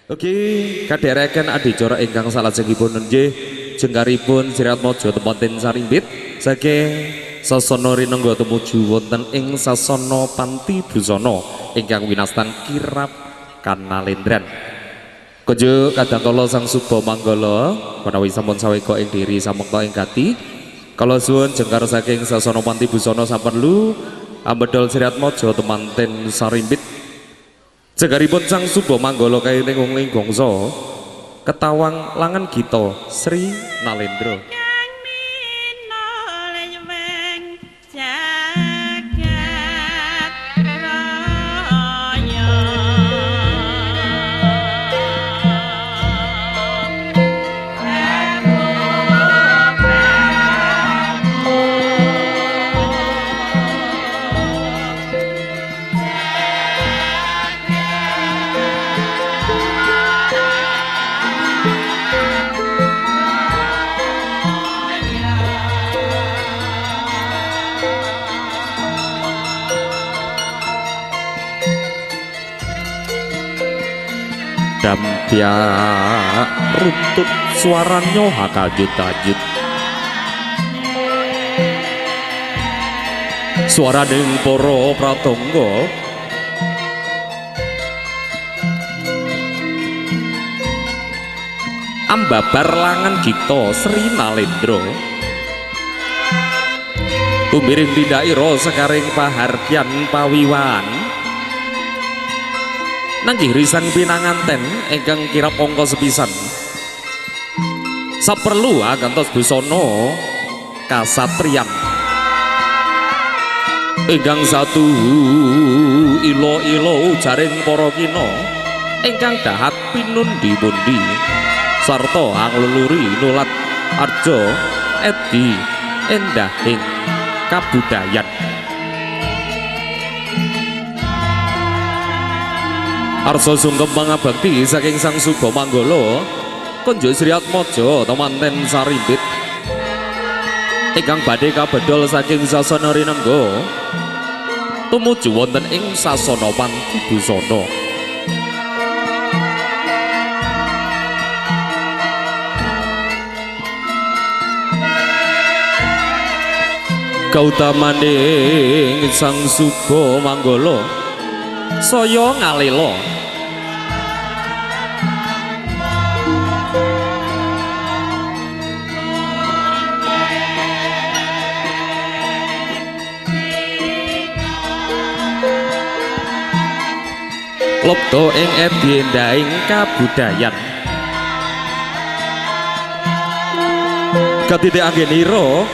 Oke, kadhereken adicara ingkang salajengipun nggih jengkaripun Sirat Mojo Temonten Sarimbit saking sasana rinengga tumuju wonten ing sasana Panti Busana ingkang winastan kirap Kanalendran. Konjuk kadangkala sang Suba Manggala menawi sampun sawega ing diri samekta ing gati kala suwun jengkar saking sasana Panti Busana sampun lu ambedol Sirat Mojo Temonten Sarimbit. Jagaripun sang Suba Manggala kairing wong gongso ketawang langan gita Sri Nalendra. Dampya runtut suaranya hakajut-ajut suara ning para pratangga ambabar langan gita Sri Nalendra tumiring tindakira sekaring pahargyan pawiwan nanggih risang pinanganten ingkang kirap angka sepisan saperlu gantos busana kasatriyan ingkang satu ilo-ilo jaring para kina ingkang dahat pinundi-pundi sarta angleluri nulat arja edi endahing kabudayan. Arsa sungkem mangabakti saking sang Suba Manggala konjuk Sirat Mojo Temonten Sarimbit ingkang badhe kabedol saking sasana rinengga tumuju wonten ing sasana Panti Busana. Kautamaning sang Suba Manggala saya ngalela lobto ing edi endahing kabudayan katite anggenira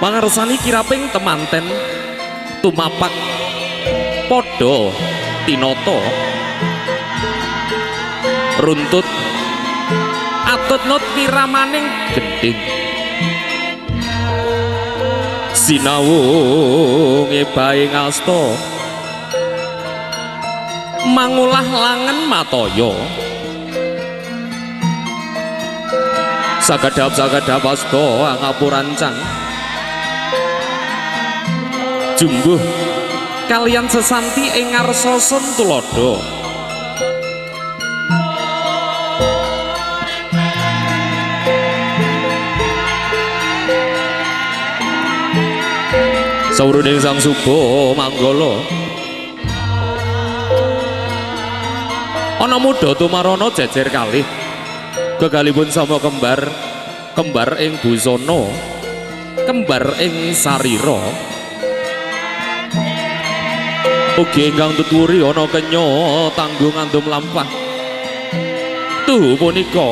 mangersani kiraping temanten tumapak padha tinata runtut atutnut piramaning gending sinawung ebaing asta mangulah langen mataya sagadhap-sagadhap asta ngapurancang jumbuh kalian sesanti ing ngarsa sun tuladha sawruning sang Suba Manggala ana muda tumarana jejer kalih gegalipun sama kembar ing busana kembar ing sarira ugi ingkang tuturi ana kenya tanggung andum lampah tuh punika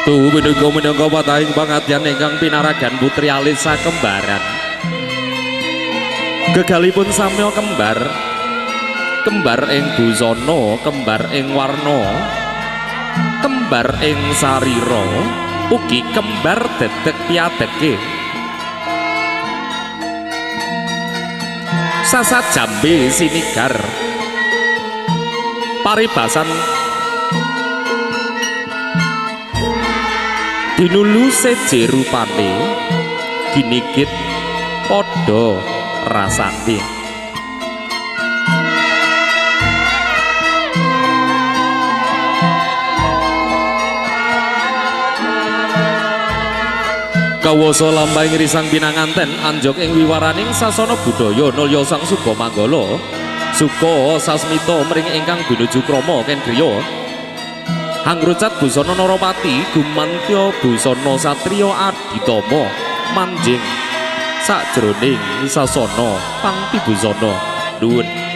tuh menunggu patahing pangadyan ingkang pinaragan putri alit sakembaran gegalipun samya kembar ing busana kembar ing warna kembar ing sarira ugi kembar dedeg piadege sasat jambe sinigar paribasan dinulu seje rupane ginikit padha rasane kawasa lampahing risang pinanganten anjok ing wiwaraning sasana budaya nulya sang Suba Manggala suka sasmita mring ingkang binuju krama ken griya hangrucat busana Narapati gumantya busana satriya aditama manjing sajroning sasana pangpibusana nuwun.